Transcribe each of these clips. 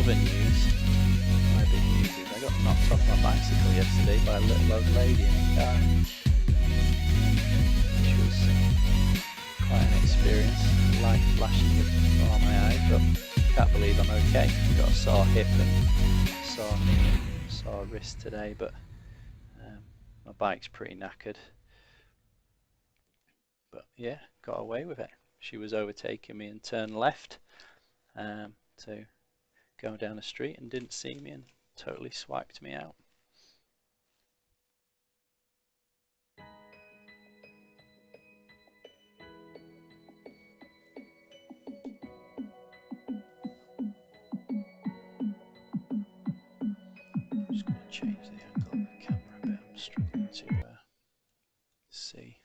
other news, my big news is I got knocked off my bicycle yesterday by a little old lady in a car, which was quite an experience. Light flashing before my eyes, but can't believe I'm okay. Got a sore hip and sore knee and sore wrist today, but my bike's pretty knackered. But yeah, got away with it. She was overtaking me and turned left to go down the street and didn't see me and totally swiped me out. I'm just going to change the angle of the camera a bit. I'm struggling to see.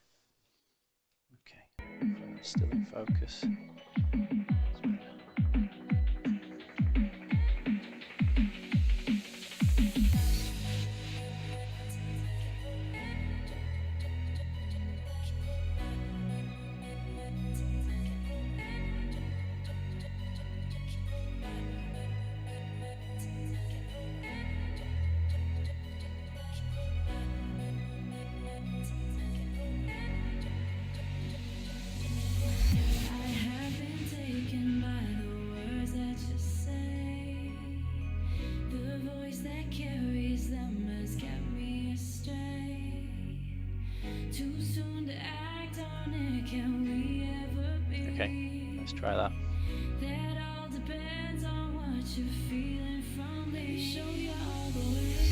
Okay, hopefully that's still in focus. Okay, let's try that. So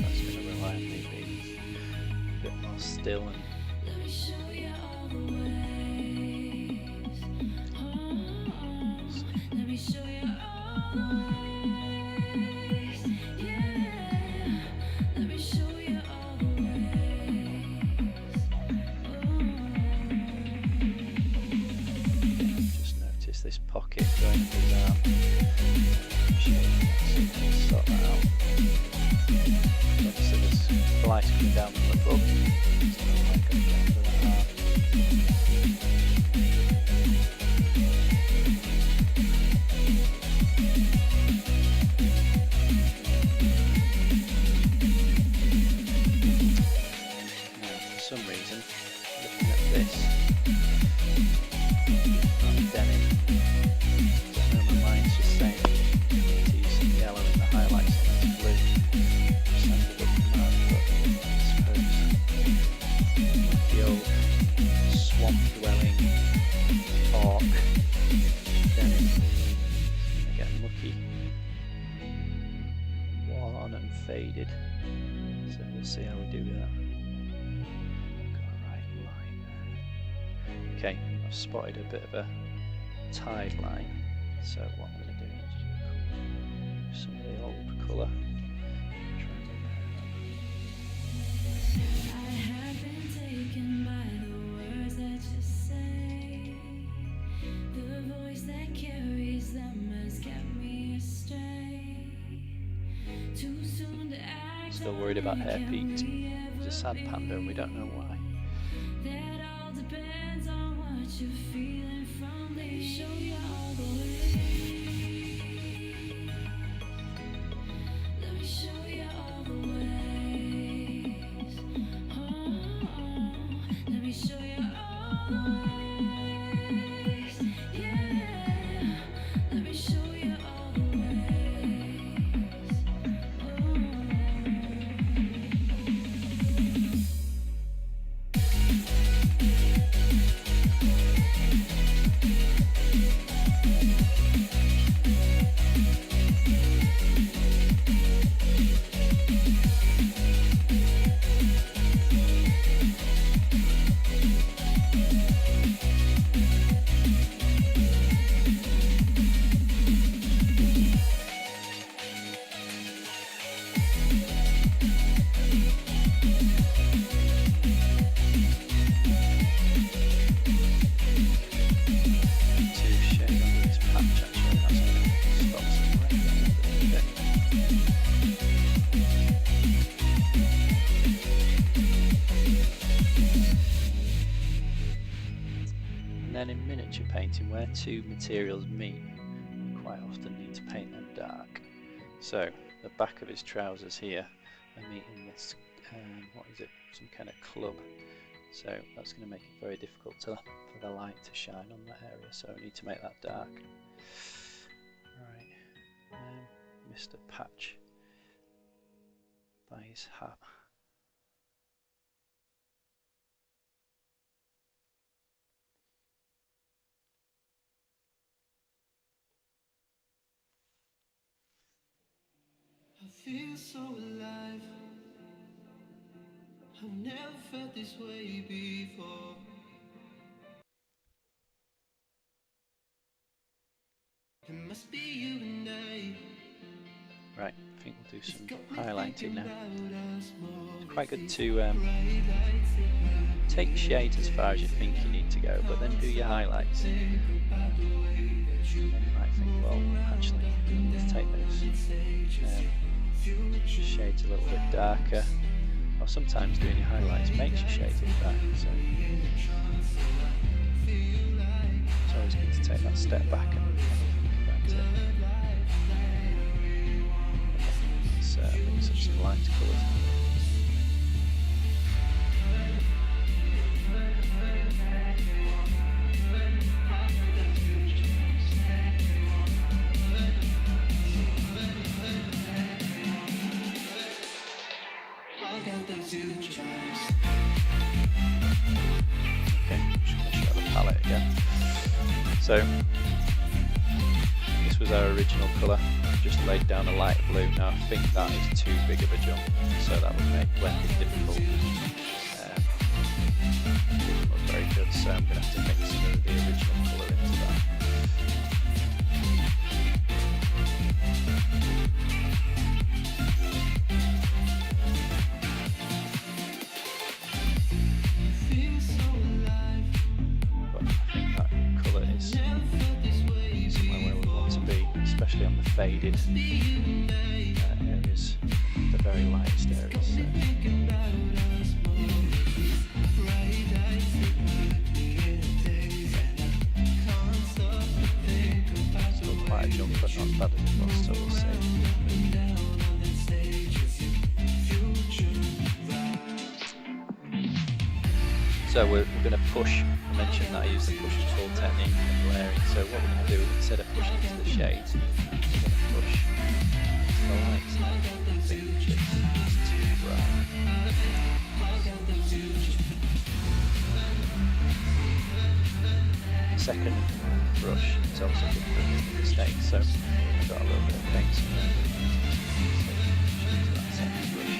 that's going to rely on me being a bit more still and this pocket going in his arm. Sort that out. Obviously there's light coming down from above. So no light going down to that arm. Now for some reason, looking at this, denim. My mind's just saying to use some yellow in the highlights and blue. Sounds a bit mad, but I suppose like the old swamp dwelling orc denim. It's gonna get mucky, worn and faded. So we'll see how we do with that. Got a right line there. Okay, I've spotted a bit of a tide line, so what I'm going to do is use some of the old colour. I have been taken by the words that you say. The voice that carries them has kept me astray. Too soon to act. Still worried about hair peaked. He's a sad panda and we don't know why. That all depends on what you're feeling from. They show you all the way. Let me show you all the ways. Oh, let me show you all the ways. Yeah, let me show you all the ways. then in miniature painting, where two materials meet, you quite often need to paint them dark. So the back of his trousers here are meeting this, what is it, some kind of club. So that's going to make it very difficult for the light to shine on that area, so I need to make that dark. Right, Mr. Patch by his hat. I feel so alive. I've never felt this way before. It must be you and I. Right, I think we'll do some highlighting now. It's quite good to take your shades as far as you think you need to go, but then do your highlights. Then you might think, well, actually, I need to take those shades a little bit darker. Or sometimes doing your highlights makes your shades look darker, so it's always good to take that step back and think about it. Let's mix up some light colours. Okay, I'm just going to show the palette again. So this was our original colour, just laid down a light blue. Now I think that is too big of a jump, so that would make blending difficult. It doesn't look very good, so I'm going to have to mix some of the original colour into that. Especially on the faded areas, the very lightest areas. So. Still quite a jump, but not as bad as it was, so we'll see. So we're going to push. I mentioned that I use the push and pull technique when layering. So what we're going to do, instead of pushing into the shades, we're going to push into the lights. I think it's too bright. Second brush is also good for the mistake. So I've got a little bit of paint. So into that second brush.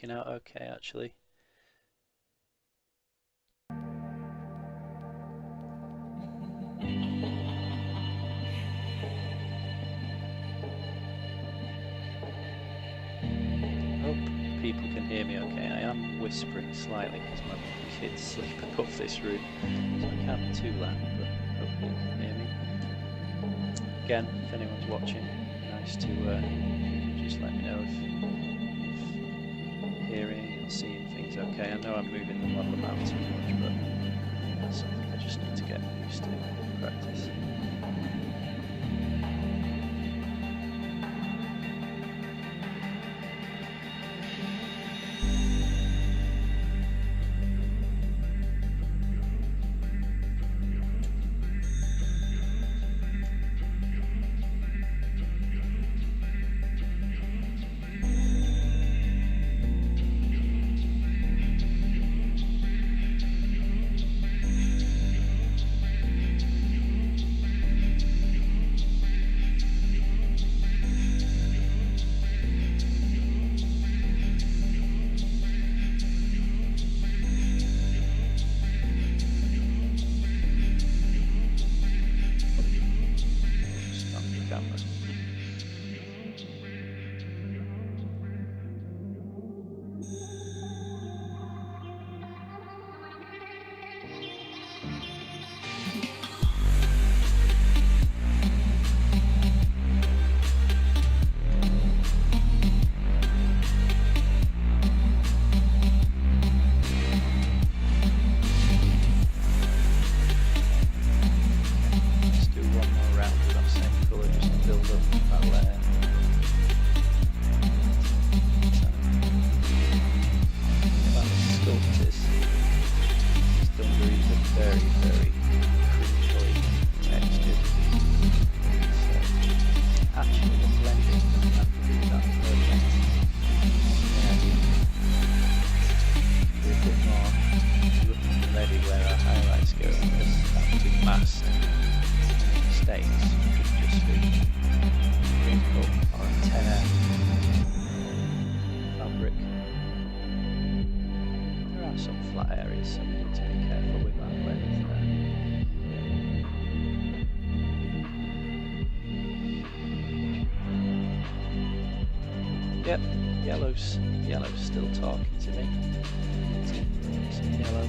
working out okay actually. Hope people can hear me okay. I am whispering slightly because my kids sleep above this room, so I can't be too loud, but hopefully you can hear me. Again, if anyone's watching, nice to just let me know if hearing and seeing things okay. I know I'm moving the model about too much, but that's something I just need to get used to in practice. Yep, yellow's still talking to me. Some yellow.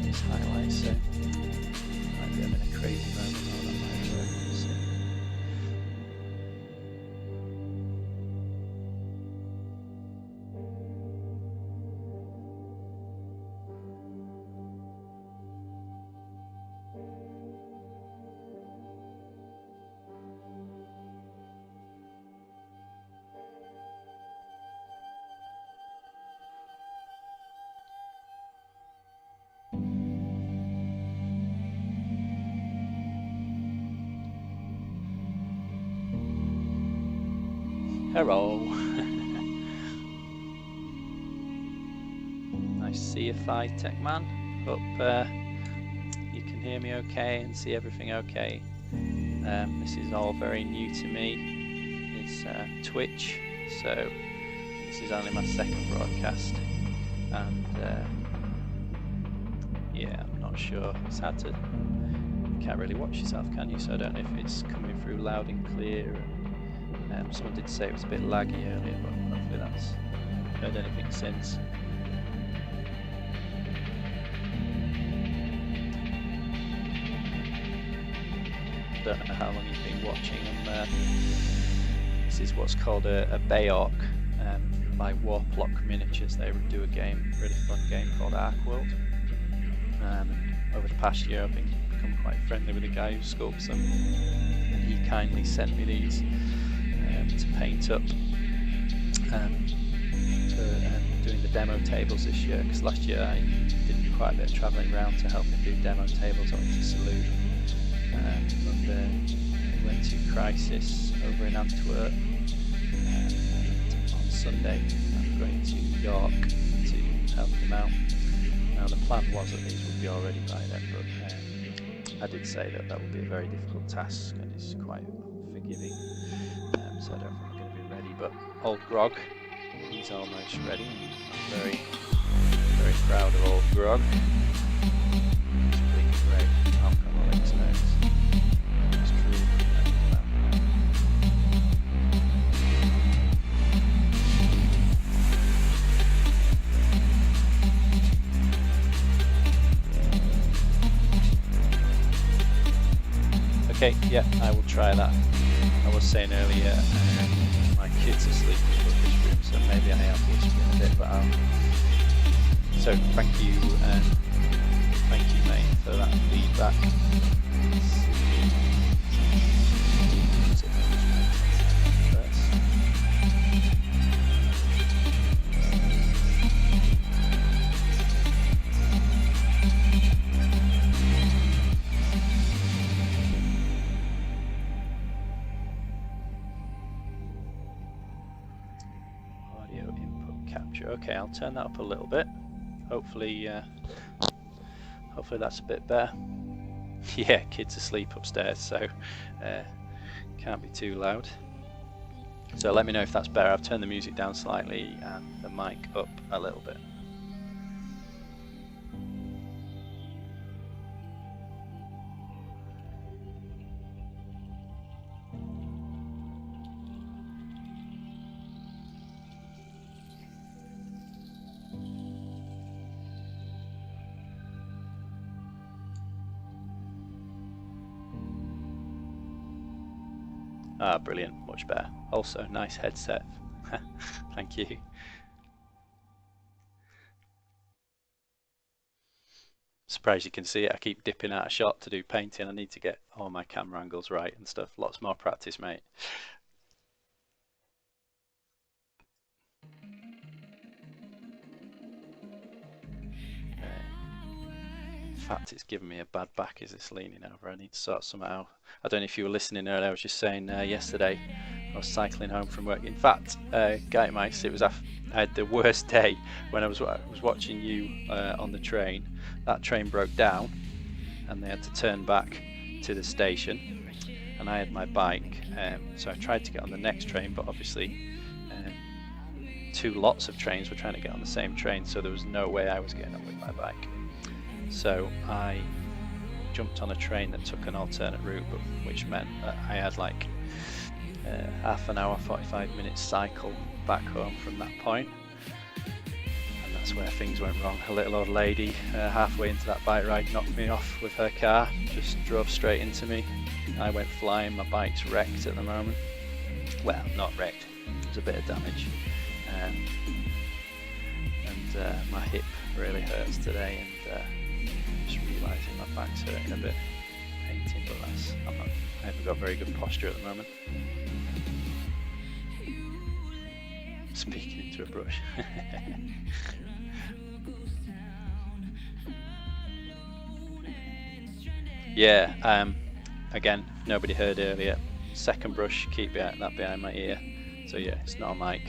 It's highlights, so might be having a crazy moment. Oh, that might work. We'll see. Hello. Nice to see you, Tech Man. Hope you can hear me okay and see everything okay. This is all very new to me. It's Twitch, so this is only my second broadcast, and yeah, I'm not sure. It's hard to, you can't really watch yourself, can you? So I don't know if it's coming through loud and clear. Someone did say it was a bit laggy earlier, but hopefully that's, heard anything since. Don't know how long you've been watching. This is what's called a Bayourk by Warplock Miniatures. They do a game, really fun game called Arcworlde. Over the past year I've become quite friendly with the guy who sculpts them, and he kindly sent me these to paint up for doing the demo tables this year, because last year I did quite a bit of travelling around to help him do demo tables. I went to Salute, we went to Crisis over in Antwerp, and on Sunday I'm going to York to help him out. Now the plan was that these would be all ready by then, but I did say that would be a very difficult task, and it's quite unforgiving. So I don't think I'm going to be ready, but old Grog He's almost ready. I'm very, very proud of old Grog. He's really great alcohol experience. He's truly tremendous man. Okay, yeah, I will try that. I was saying earlier, my kids are sleeping in this room, so maybe I am whispering a bit, but so thank you, mate, for that feedback. Audio input capture. Okay, I'll turn that up a little bit. Hopefully, hopefully that's a bit better. Yeah, kids asleep upstairs, so can't be too loud. So let me know if that's better. I've turned the music down slightly and the mic up a little bit. Ah, brilliant, much better. Also, nice headset. Thank you. Surprised you can see it. I keep dipping out of shot to do painting. I need to get all my camera angles right and stuff. Lots more practice, mate. In fact, it's giving me a bad back as it's leaning over. I need to sort something out. I don't know if you were listening earlier. I was just saying yesterday I was cycling home from work. In fact, Guy Mice, it was I had the worst day when I was watching you on the train. That train broke down and they had to turn back to the station, and I had my bike, so I tried to get on the next train, but obviously two lots of trains were trying to get on the same train, so there was no way I was getting on with my bike. So I jumped on a train that took an alternate route, but which meant that I had like half an hour, 45 minutes cycle back home from that point. And that's where things went wrong. A little old lady halfway into that bike ride knocked me off with her car, just drove straight into me. I went flying. My bike's wrecked at the moment. Well, not wrecked, there's a bit of damage. And my hip really hurts today, and just realising my back's hurting a bit. Painting, but I haven't got very good posture at the moment. Speaking into a brush. Yeah, again, nobody heard earlier. Second brush, keep that behind my ear. So yeah, it's not a mic.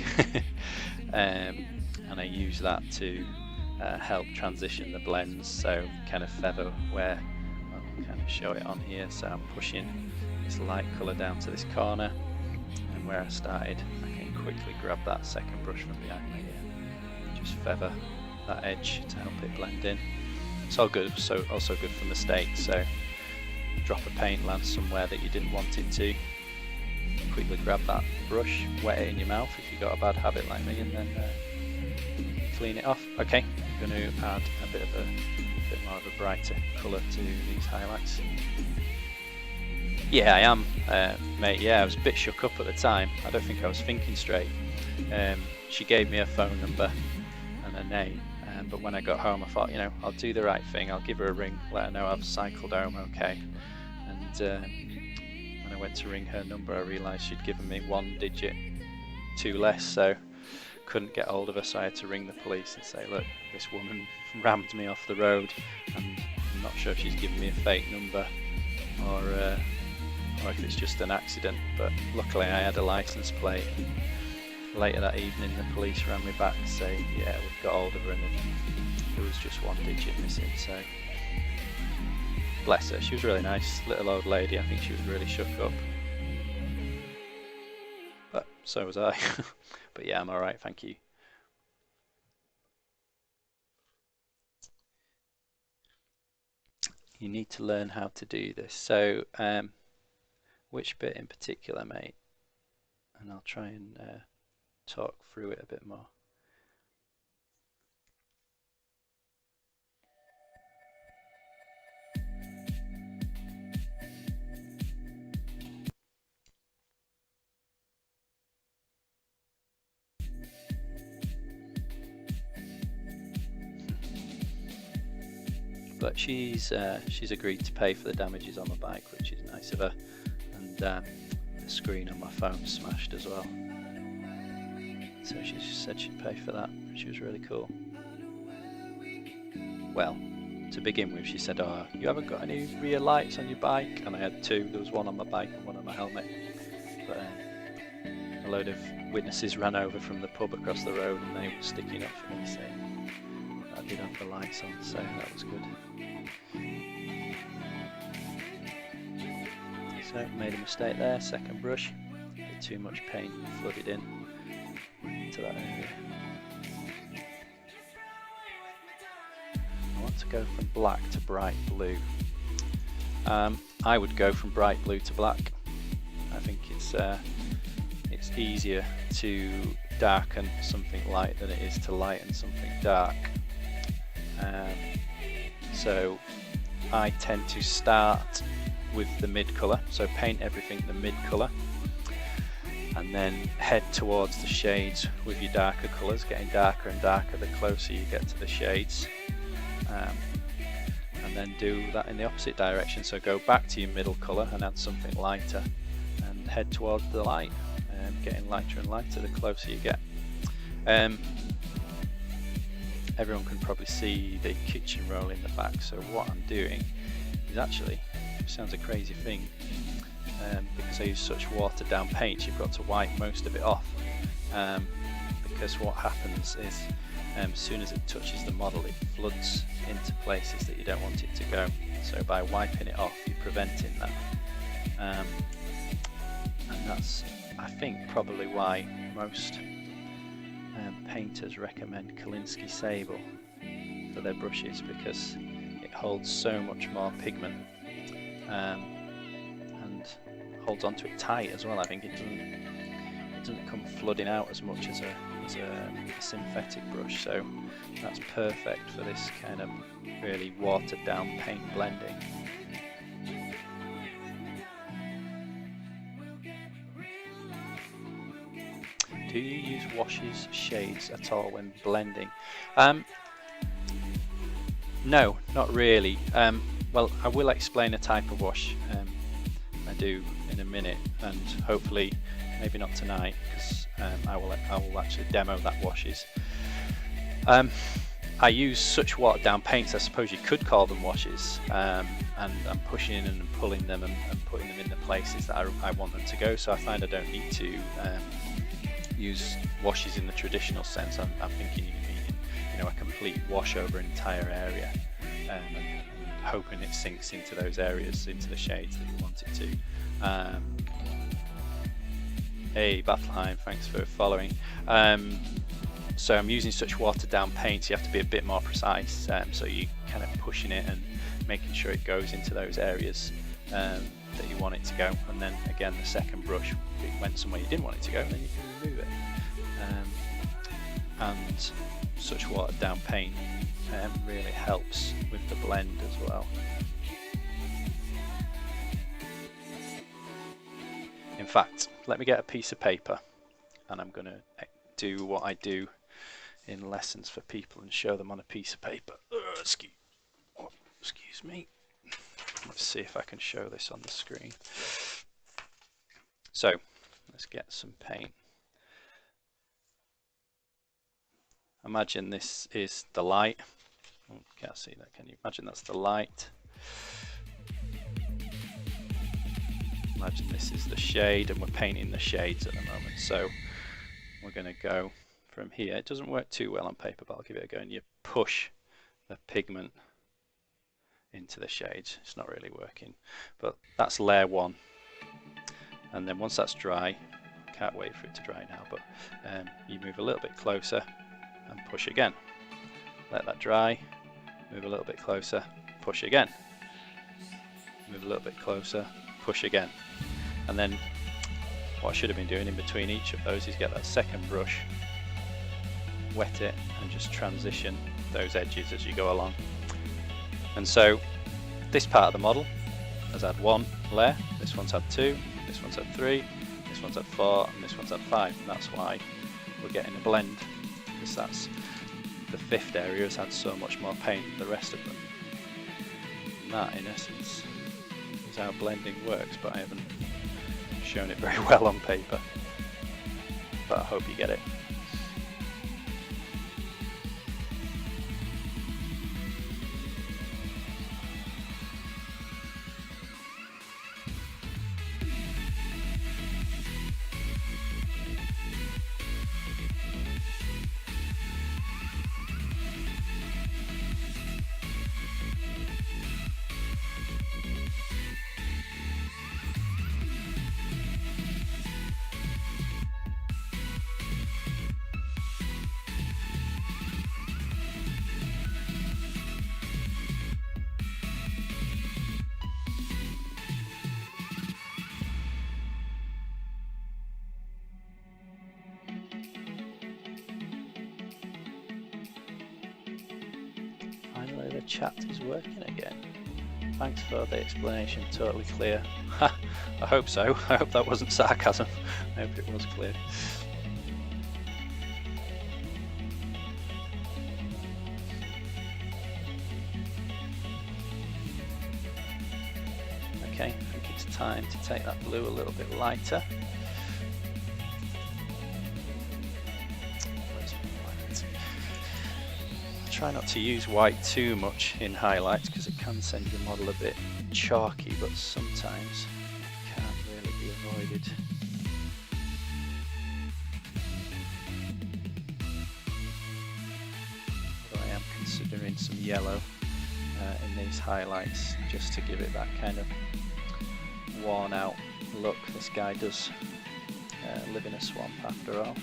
And I use that to help transition the blends, so kind of feather where I'll kind of show it on here. So I'm pushing this light colour down to this corner, and where I started I can quickly grab that second brush from behind my ear and just feather that edge to help it blend in. It's all good, so also good for mistakes. So drop a paint, land somewhere that you didn't want it to, quickly grab that brush, wet it in your mouth if you've got a bad habit like me, and then clean it off. Okay, I'm going to add a bit more of a brighter colour to these highlights. Yeah, I am, mate. Yeah, I was a bit shook up at the time. I don't think I was thinking straight. She gave me her phone number and her name, but when I got home I thought, you know, I'll do the right thing. I'll give her a ring, let her know I've cycled home okay. And when I went to ring her number, I realised she'd given me one digit too less, so couldn't get hold of her, so I had to ring the police and say, look, this woman rammed me off the road, and I'm not sure if she's given me a fake number or if it's just an accident. But luckily I had a license plate. Later that evening the police rang me back to say, yeah, we've got hold of her, and there was just one digit missing. So bless her, she was really nice, little old lady. I think she was really shook up, but so was I. But yeah, I'm alright, thank you. you need to learn how to do this. So which bit in particular, mate? And I'll try and talk through it a bit more. But she's agreed to pay for the damages on the bike, which is nice of her. And the screen on my phone smashed as well. So she said she'd pay for that, which was really cool. Well, to begin with, she said, "Oh, you haven't got any rear lights on your bike?" And I had two. There was one on my bike and one on my helmet. But a load of witnesses ran over from the pub across the road and they were sticking up for me saying I did have the lights on, so that was good. So made a mistake there, second brush, a bit too much paint flooded in to that area. I want to go from black to bright blue. I would go from bright blue to black. I think it's easier to darken something light than it is to lighten something dark. So I tend to start with the mid colour, so paint everything the mid colour, and then head towards the shades with your darker colours, getting darker and darker the closer you get to the shades, and then do that in the opposite direction, so go back to your middle colour and add something lighter and head towards the light, getting lighter and lighter the closer you get. Everyone can probably see the kitchen roll in the back, so what I'm doing is actually, it sounds a crazy thing, because I use such watered down paints, you've got to wipe most of it off, because what happens is as soon as it touches the model it floods into places that you don't want it to go, so by wiping it off you're preventing that, and that's, I think, probably why most painters recommend Kolinsky Sable for their brushes, because it holds so much more pigment and holds onto it tight as well. I think it doesn't come flooding out as much as a synthetic brush, so that's perfect for this kind of really watered down paint blending. Do you use washes, shades at all when blending? No, not really. Well, I will explain a type of wash I do in a minute, and hopefully maybe not tonight, because I will actually demo that washes. I use such watered down paints, I suppose you could call them washes, and I'm pushing in and pulling them and putting them in the places that I want them to go, so I find I don't need to use washes in the traditional sense. I'm thinking you need, a complete wash over an entire area, and hoping it sinks into those areas, into the shades that you want it to. Hey Battleheim, thanks for following. So I'm using such watered down paints, you have to be a bit more precise, so you kind of pushing it and making sure it goes into those areas that you want it to go, and then again the second brush, if it went somewhere you didn't want it to go, then you can remove it. And such watered down paint really helps with the blend as well. In fact, let me get a piece of paper and I'm going to do what I do in lessons for people and show them on a piece of paper. Excuse me. Let's see if I can show this on the screen. So let's get some paint. Imagine this is the light. Oh, can't see that, can you? Imagine that's the light. Imagine this is the shade, and we're painting the shades at the moment. So we're going to go from here. It doesn't work too well on paper, but I'll give it a go. And you push the pigment into the shades. It's not really working, but that's layer one. And then once that's dry, can't wait for it to dry now, but you move a little bit closer and push again. Let that dry, move a little bit closer, push again. move a little bit closer, push again. And then what I should have been doing in between each of those is get that second brush, wet it, and just transition those edges as you go along. And so this part of the model has had 1 layer, this one's had 2, this one's had 3, this one's had 4, and this one's had 5, and that's why we're getting a blend, because that's the 5th area has had so much more paint than the rest of them. And that, in essence, is how blending works, but I haven't shown it very well on paper, but I hope you get it. Finally the chat is working again. Thanks for the explanation, totally clear. I hope so. I hope that wasn't sarcasm. I hope it was clear. Okay, I think it's time to take that blue a little bit lighter. Try not to use white too much in highlights because it can send your model a bit chalky, but sometimes it can't really be avoided. Although I am considering some yellow in these highlights just to give it that kind of worn out look. This guy does live in a swamp after all.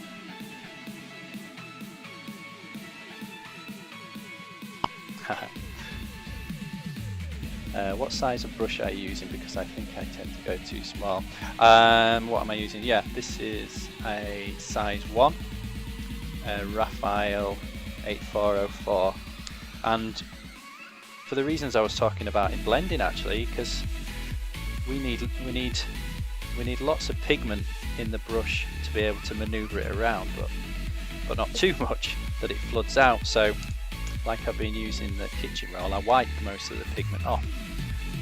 What size of brush are you using? Because I think I tend to go too small. What am I using? Yeah, this is a size 1, Raphael 8404, and for the reasons I was talking about in blending, actually, because we need lots of pigment in the brush to be able to maneuver it around, but not too much that it floods out. So like I've been using the kitchen roll, I wipe most of the pigment off,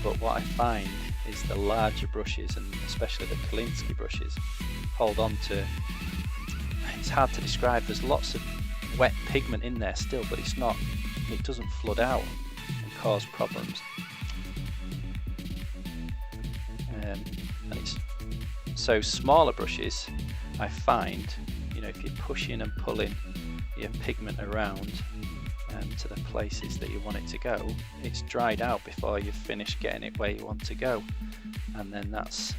but what I find is the larger brushes, and especially the Kolinsky brushes, hold on to, it's hard to describe, there's lots of wet pigment in there still, but it doesn't flood out and cause problems. So smaller brushes, I find, if you're pushing and pulling your pigment around to the places that you want it to go, it's dried out before you've finished getting it where you want to go, and then that's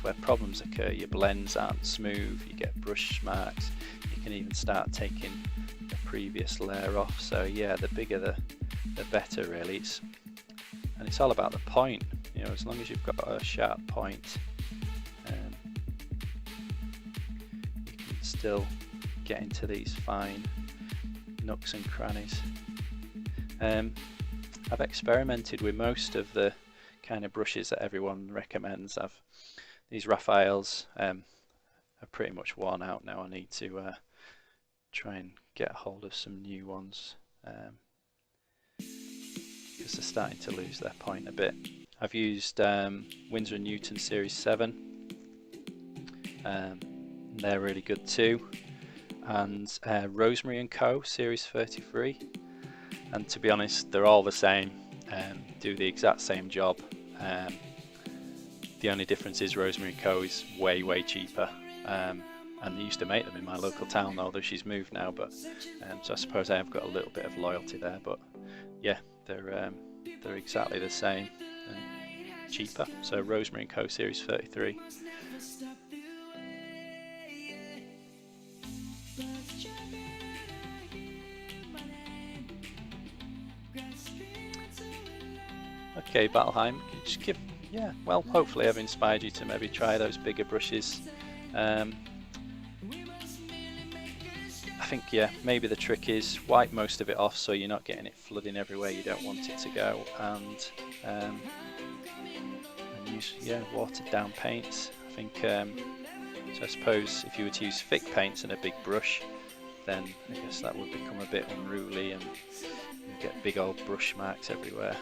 where problems occur. Your blends aren't smooth, you get brush marks, you can even start taking the previous layer off. So yeah, the bigger the better, really. And it's all about the point, as long as you've got a sharp point, you can still get into these fine nooks and crannies. I've experimented with most of the kind of brushes that everyone recommends. These Raphaels are pretty much worn out now. I need to try and get hold of some new ones because they're starting to lose their point a bit. I've used Winsor & Newton Series 7, they're really good too, and Rosemary & Co Series 33, and to be honest, they're all the same, do the exact same job. The only difference is Rosemary & Co is way cheaper, and they used to make them in my local town, although she's moved now, but so I suppose I have got a little bit of loyalty there. But yeah, they're exactly the same and cheaper. So Rosemary & Co Series 33. Okay, Battleheim, can you just give yeah, well, hopefully I've inspired you to maybe try those bigger brushes. I think, yeah, maybe the trick is wipe most of it off so you're not getting it flooding everywhere you don't want it to go, and use, yeah, watered down paints. I think, so I suppose if you were to use thick paints and a big brush, then I guess that would become a bit unruly and you get big old brush marks everywhere.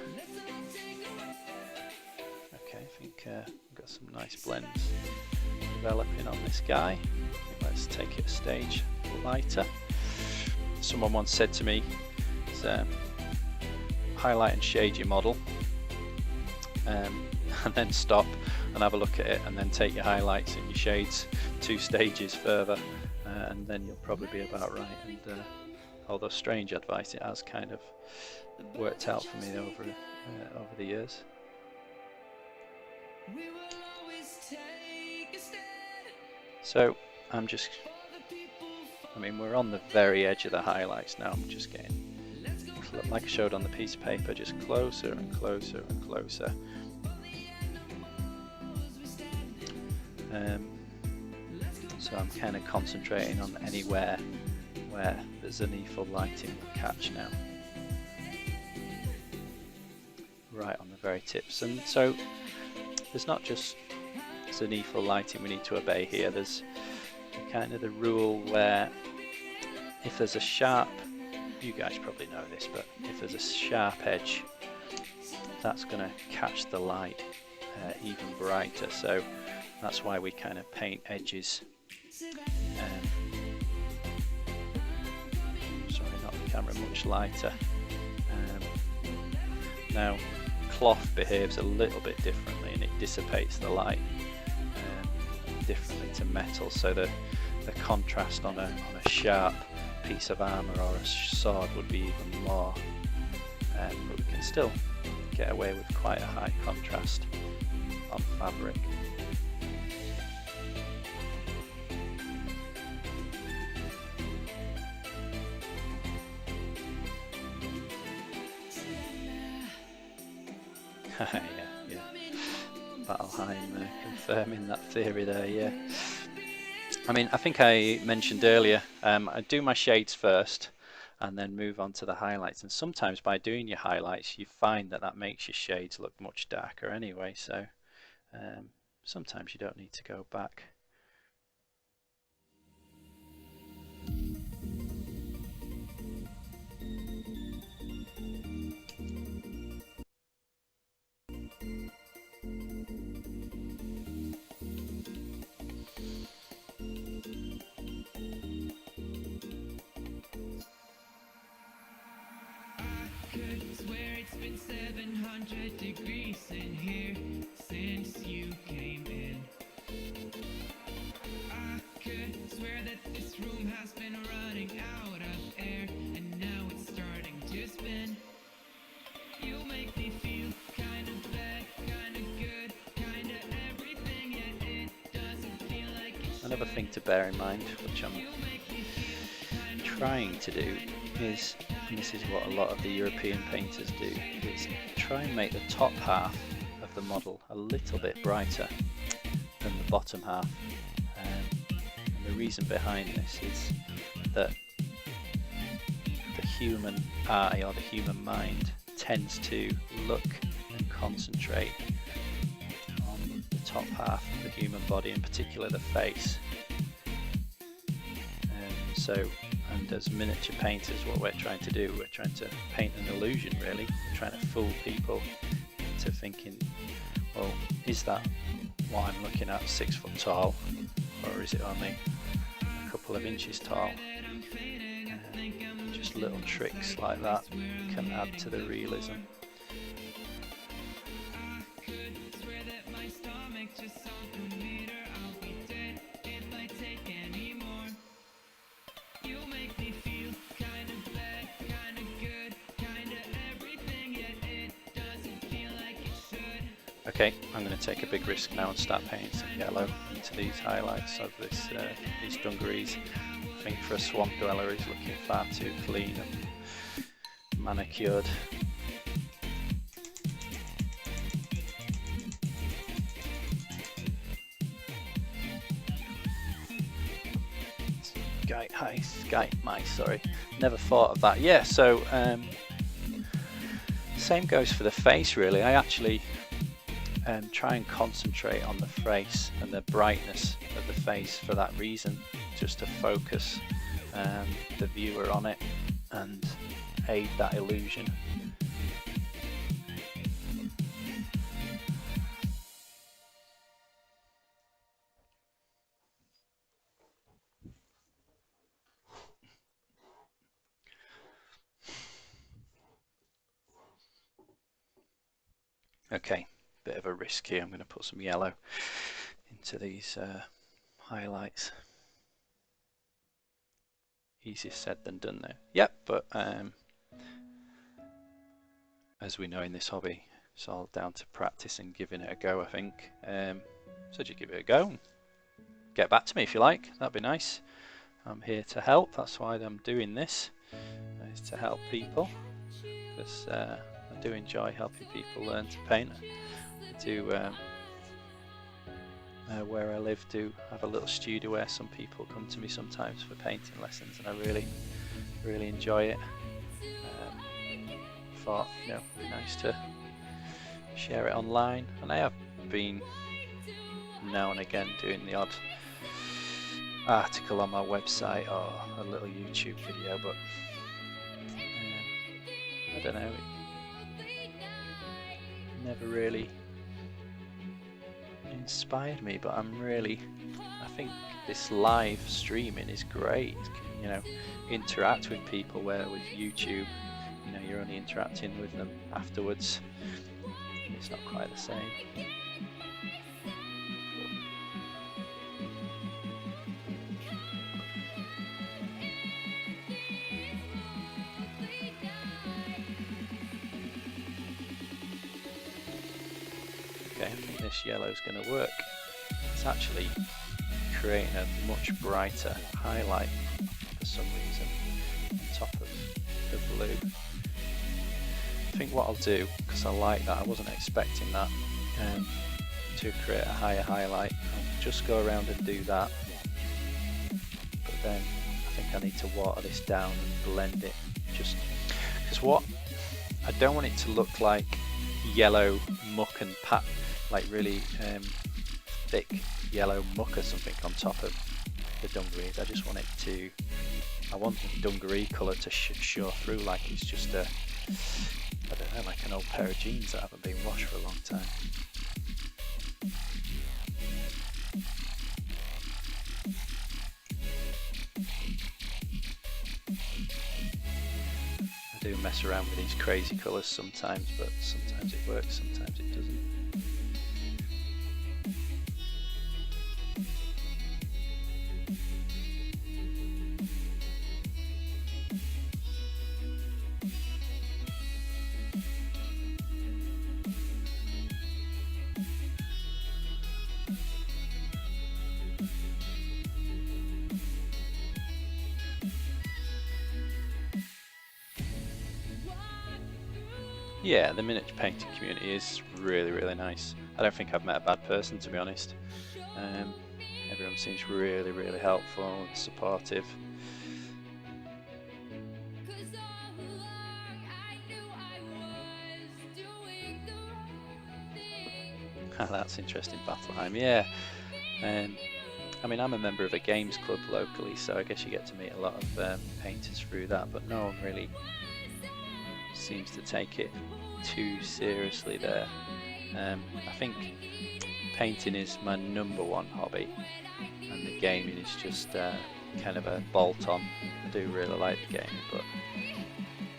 Okay, I think we've got some nice blends developing on this guy. Let's take it a stage lighter. Someone once said to me, highlight and shade your model, and then stop and have a look at it, and then take your highlights and your shades 2 stages further, and then you'll probably be about right. And although strange advice, it has kind of worked out for me over the years. So I'm just, I mean, we're on the very edge of the highlights now. I'm just getting, like I showed on the piece of paper, just closer and closer and closer. So I'm kind of concentrating on anywhere where the zenithal lighting will catch now. Right on the very tips. And so there's not just zenithal lighting we need to obey here. There's kind of the rule where if there's a sharp, you guys probably know this, but if there's a sharp edge, that's going to catch the light even brighter. So that's why we kind of paint edges. Sorry, not the camera, much lighter. Now, cloth behaves a little bit differently and it dissipates the light differently to metal. So the contrast on a sharp piece of armour or a sword would be even more. But we can still get away with quite a high contrast on fabric. yeah. Valheim confirming that theory there, yeah. I mean, I think I mentioned earlier, I do my shades first and then move on to the highlights, and sometimes by doing your highlights you find that makes your shades look much darker anyway, so sometimes you don't need to go back. Swear it's been 700 degrees in here since you came in. I could swear that this room has been running out of air, and now it's starting to spin. You make me feel kind of bad, kind of good, kind of everything, yet it doesn't feel like it should. Another thing to bear in mind, which I'm trying to do, is, and this is what a lot of the European painters do, is try and make the top half of the model a little bit brighter than the bottom half. And the reason behind this is that the human eye or the human mind tends to look and concentrate on the top half of the human body, in particular the face. And as miniature painters, what we're trying to do, we're trying to paint an illusion really. We're trying to fool people into thinking, well, is that what I'm looking at 6 foot tall, or is it only a couple of inches tall? Just little tricks like that can add to the realism. Okay, I'm going to take a big risk now and start painting some yellow into these highlights of this, these dungarees. I think for a swamp dweller he's looking far too clean and manicured. Skype mice, sorry. Never thought of that. Yeah, so same goes for the face really. I actually try and concentrate on the face and the brightness of the face for that reason, just to focus the viewer on it and aid that illusion. Okay, bit of a risk here. I'm going to put some yellow into these highlights. Easier said than done there. Yep, but as we know in this hobby, it's all down to practice and giving it a go, I think. So just give it a go and get back to me if you like. That'd be nice. I'm here to help. That's why I'm doing this, is to help people, because I do enjoy helping people learn to paint. I do, where I live, do have a little studio where some people come to me sometimes for painting lessons, and I really enjoy it. Thought, you know, it'd be nice to share it online, and I have been now and again doing the odd article on my website or a little YouTube video, but I don't know, it never really inspired me. But I think this live streaming is great. You know, interact with people, where with YouTube, you know, you're only interacting with them afterwards. It's not quite the same. Okay, I think this yellow is going to work. It's actually creating a much brighter highlight for some reason on top of the blue. I think what I'll do, because I like that, I wasn't expecting that, to create a higher highlight, I'll just go around and do that, but then I think I need to water this down and blend it, just because I don't want it to look like yellow muck and like really thick yellow muck or something on top of the dungarees. I just want it to, I want the dungaree colour to show through, like it's just a, I don't know, like an old pair of jeans that haven't been washed for a long time. I do mess around with these crazy colours sometimes, but sometimes it works, sometimes it doesn't. Yeah, the miniature painting community is really nice. I don't think I've met a bad person, to be honest. Everyone seems really helpful and supportive. That's interesting, Battleheim. Yeah. I mean, I'm a member of a games club locally, so I guess you get to meet a lot of painters through that, but no one really seems to take it too seriously there. I think painting is my #1 hobby, and the gaming is just kind of a bolt-on. I do really like the gaming, but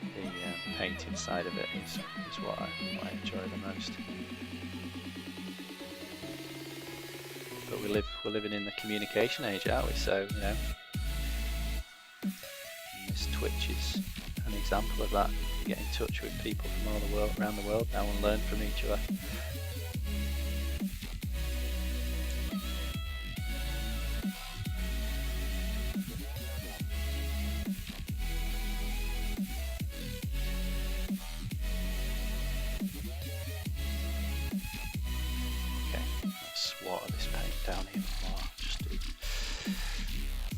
the painting side of it is what I enjoy the most. But we're living in the communication age, aren't we? So, you know, this Twitch is an example of that. You get in touch with people from all the world, around the world now, and learn from each other. Okay, let's water this paint down even more. Just do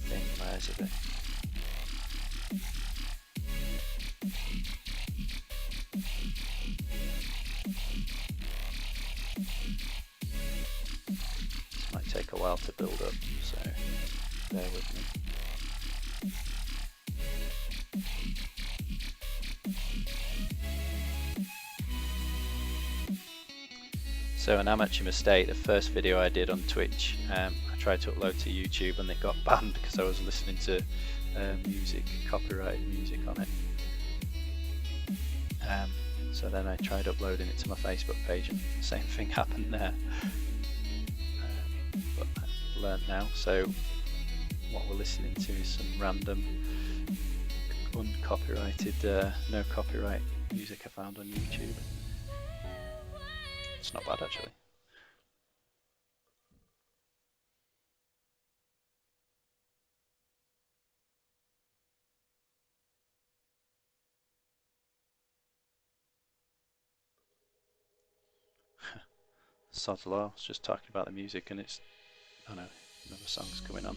thin layers looks of it. This might take a while to build up, so bear with me. So an amateur mistake, the first video I did on Twitch, I tried to upload to YouTube and it got banned because I was listening to music, copyrighted music on it. So then I tried uploading it to my Facebook page and the same thing happened there. But I've learnt now, so what we're listening to is some random uncopyrighted, no copyright music I found on YouTube. It's not bad actually. Sod's Law, I was just talking about the music and it's, oh no, another song's coming on.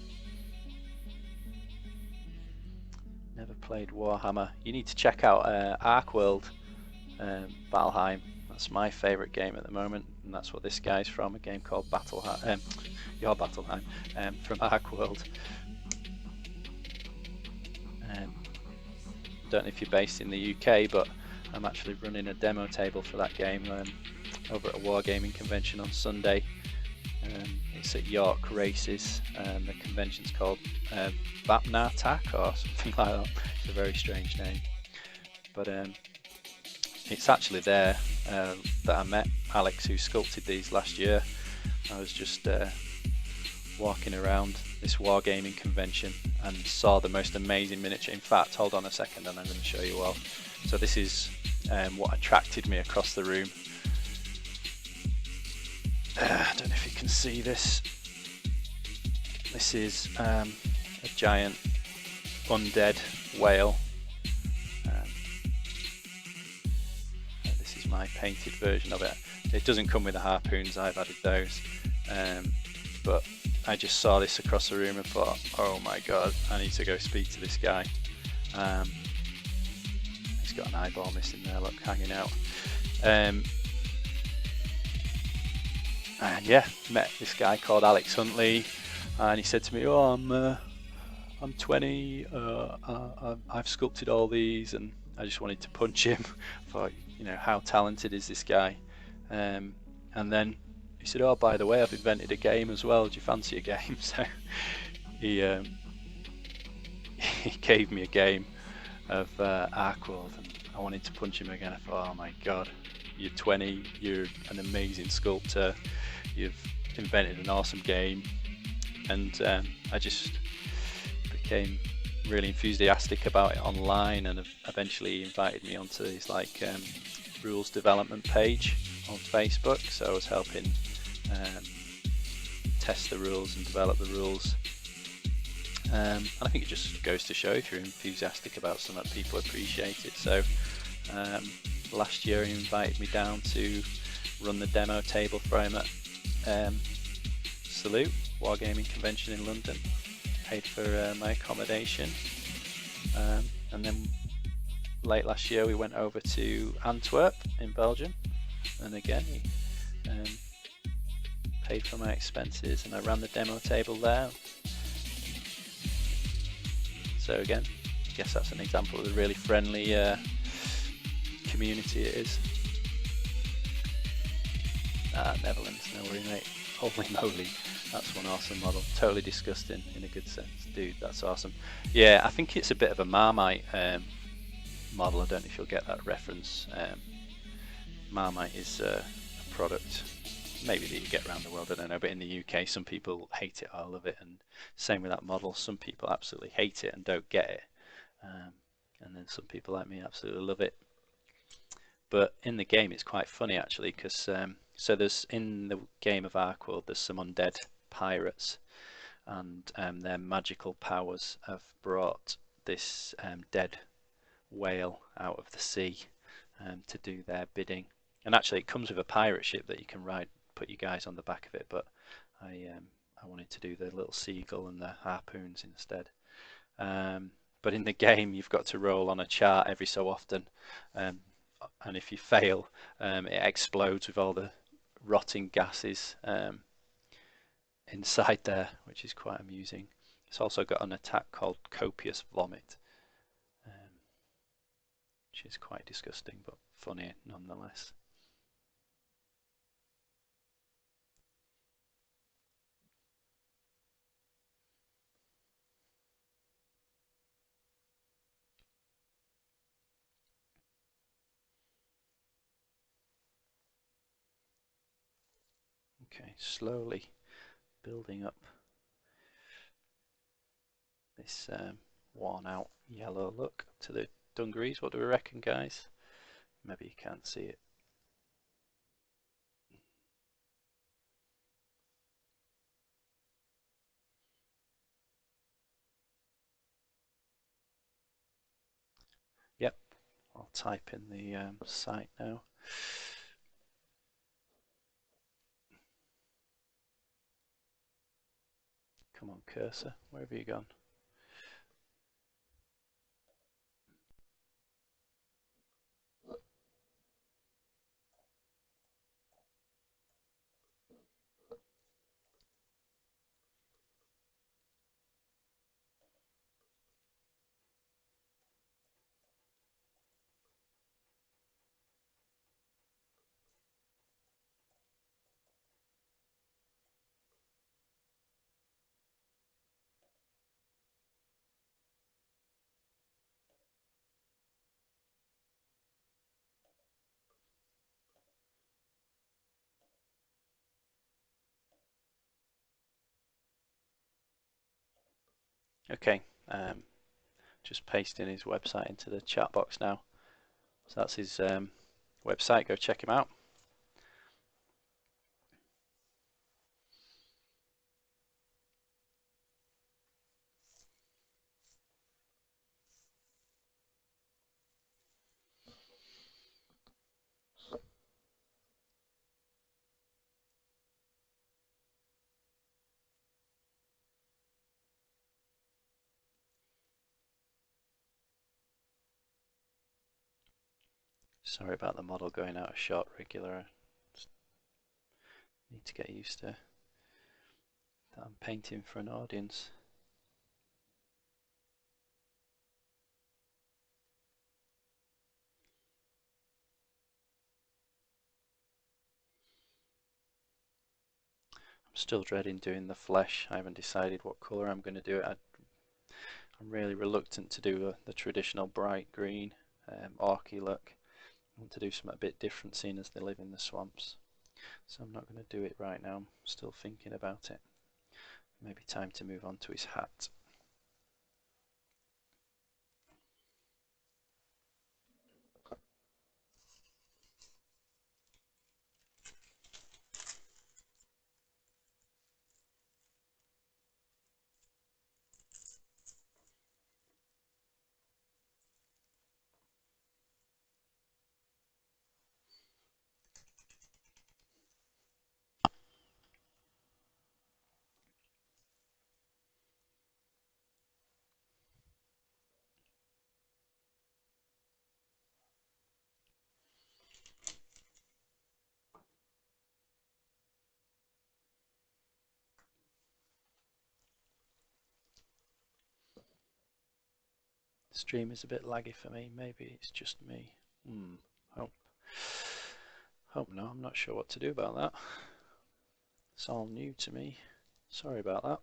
Never played Warhammer. You need to check out Arcworlde, Valheim. That's my favourite game at the moment, and that's what this guy's from, a game called Your Battleheim, from Arcworlde. Don't know if you're based in the UK, but I'm actually running a demo table for that game over at a wargaming convention on Sunday. It's at York Races, and the convention's called Vapnartak or something like that. It's a very strange name, but it's actually there that I met Alex, who sculpted these last year. I was just walking around this wargaming convention and saw the most amazing miniature. In fact, hold on a second and I'm going to show you all. So this is what attracted me across the room. I don't know if you can see this. This is a giant undead whale. This is my painted version of it. It doesn't come with the harpoons, I've added those. But I just saw this across the room and thought, oh my god, I need to go speak to this guy. He's got an eyeball missing there, look, hanging out. And yeah, met this guy called Alex Huntley, and he said to me, oh, I'm 20, I've sculpted all these, and I just wanted to punch him. I thought, you know, how talented is this guy? And then he said, oh, by the way, I've invented a game as well, do you fancy a game? So he gave me a game of Arcworlde, and I wanted to punch him again. I thought, oh my god, you're 20, you're an amazing sculptor, you've invented an awesome game. And I just became really enthusiastic about it online, and eventually invited me onto his like rules development page on Facebook. So I was helping test the rules and develop the rules. And I think it just goes to show, if you're enthusiastic about something, people appreciate it. So last year he invited me down to run the demo table for him at Salute Wargaming Convention in London. Paid for my accommodation, and then late last year we went over to Antwerp in Belgium, and again he paid for my expenses, and I ran the demo table there. So again, I guess that's an example of the really friendly community it is. Netherlands, no worry mate. Holy moly, that's one awesome model. Totally disgusting in a good sense. Dude, that's awesome. Yeah, I think it's a bit of a Marmite model. I don't know if you'll get that reference. Marmite is a product maybe that you get around the world, I don't know, but in the UK some people hate it, I love it, and same with that model. Some people absolutely hate it and don't get it, and then some people like me absolutely love it. But in the game it's quite funny actually, because so there's, in the game of Arcworlde, there's some undead pirates, and their magical powers have brought this dead whale out of the sea to do their bidding. And actually it comes with a pirate ship that you can ride, put you guys on the back of it, but I wanted to do the little seagull and the harpoons instead. But in the game, you've got to roll on a chart every so often, um, and if you fail, it explodes with all the rotting gases inside there, which is quite amusing. It's also got an attack called Copious Vomit, which is quite disgusting but funny nonetheless. Okay, slowly building up this worn out yellow look to the dungarees. What do we reckon, guys? Maybe you can't see it. Yep, I'll type in the site now. Come on, cursor, where have you gone? Okay, just pasting his website into the chat box now. So that's his website, go check him out. Sorry about the model going out of shot regular. I just need to get used to that I'm painting for an audience. I'm still dreading doing the flesh. I haven't decided what colour I'm going to do it. I'm really reluctant to do the traditional bright green orky look. I want to do something a bit different seeing as they live in the swamps. So I'm not going to do it right now. I'm still thinking about it. Maybe time to move on to his hat. Stream is a bit laggy for me. Maybe it's just me. Hope no. I'm not sure what to do about that. It's all new to me. Sorry about that.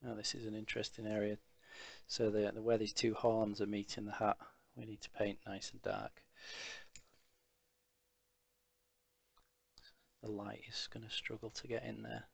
Now this is an interesting area. So where these two horns are meeting the hat, we need to paint nice and dark. The light is going to struggle to get in there.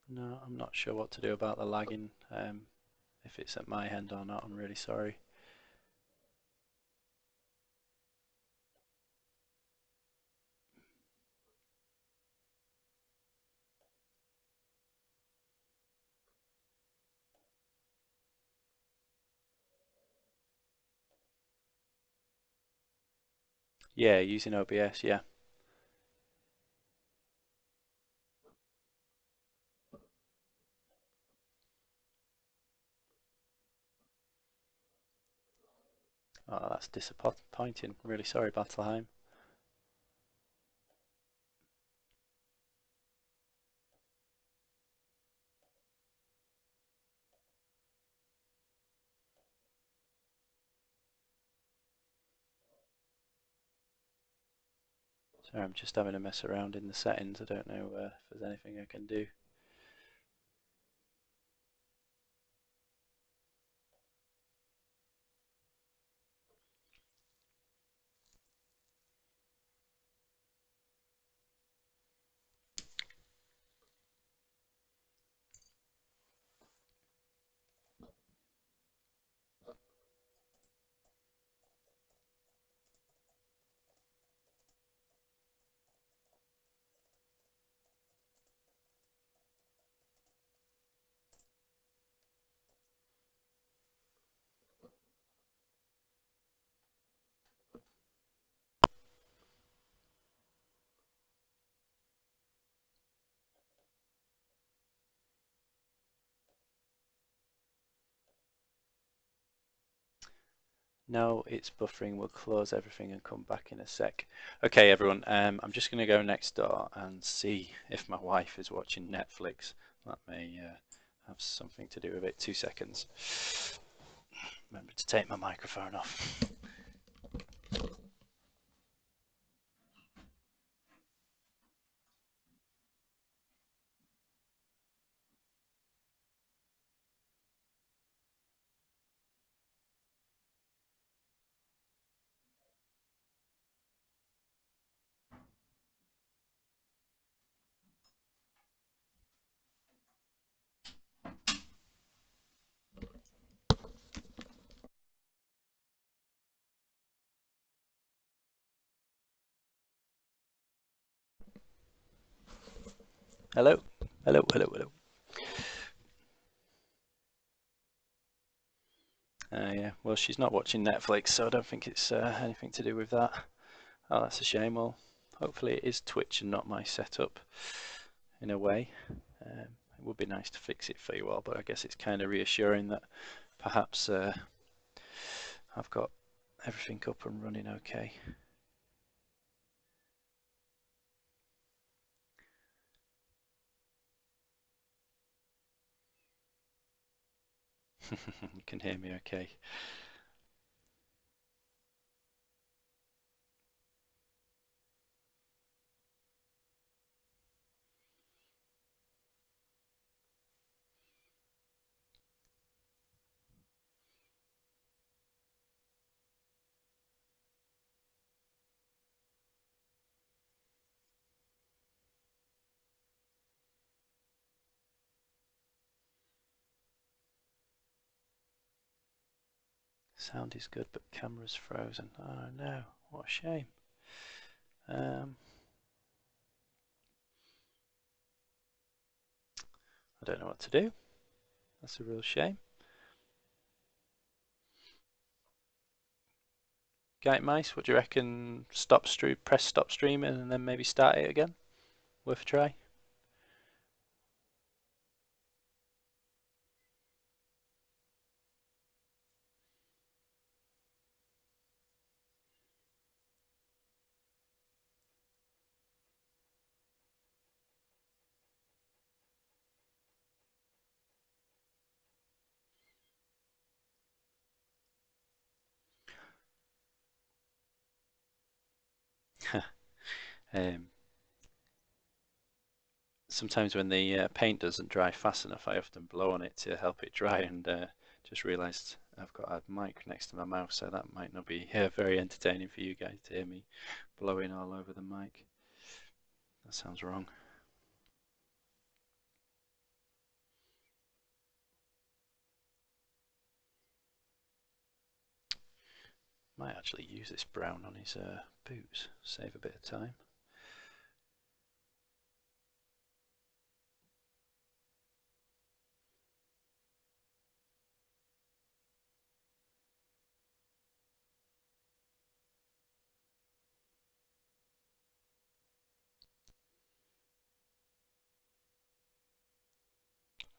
No, I'm not sure what to do about the lagging. If it's at my end or not, I'm really sorry. Yeah, using OBS, yeah. Oh, that's disappointing. Really sorry, Battleheim. Sorry, I'm just having a mess around in the settings. I don't know if there's anything I can do. No, it's buffering. We'll close everything and come back in a sec. Okay, everyone, I'm just going to go next door and see if my wife is watching Netflix. That may have something to do with it. 2 seconds. Remember to take my microphone off. Hello? Hello, hello, hello. Yeah, well, she's not watching Netflix, so I don't think it's anything to do with that. Oh, that's a shame. Well, hopefully it is Twitch and not my setup in a way. It would be nice to fix it for you all, but I guess it's kind of reassuring that perhaps I've got everything up and running okay. You can hear me okay. Sound is good, but camera's frozen. Oh no, what a shame. I don't know what to do. That's a real shame. Guide Mice, what do you reckon? Press stop streaming and then maybe start it again? Worth a try? um, Sometimes when the paint doesn't dry fast enough, I often blow on it to help it dry, and just realised I've got a mic next to my mouth, so that might not be very entertaining for you guys to hear me blowing all over the mic. That sounds wrong. Might actually use this brown on his boots, save a bit of time.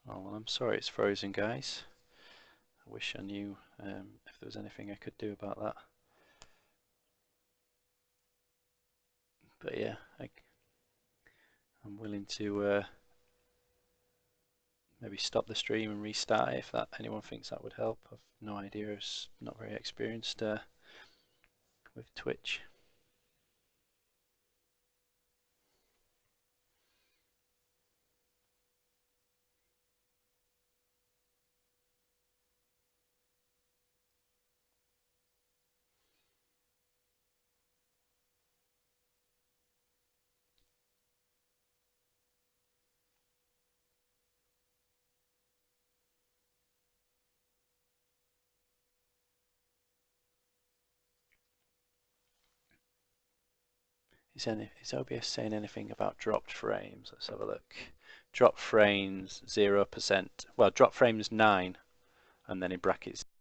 Oh well, I'm sorry it's frozen, guys. I wish I knew if there was anything I could do about that. But yeah, I'm willing to maybe stop the stream and restart it if anyone thinks that would help. I've no idea, I'm not very experienced with Twitch. Is OBS saying anything about dropped frames? Let's have a look. Drop frames 0%. Well, drop frames 9, and then in brackets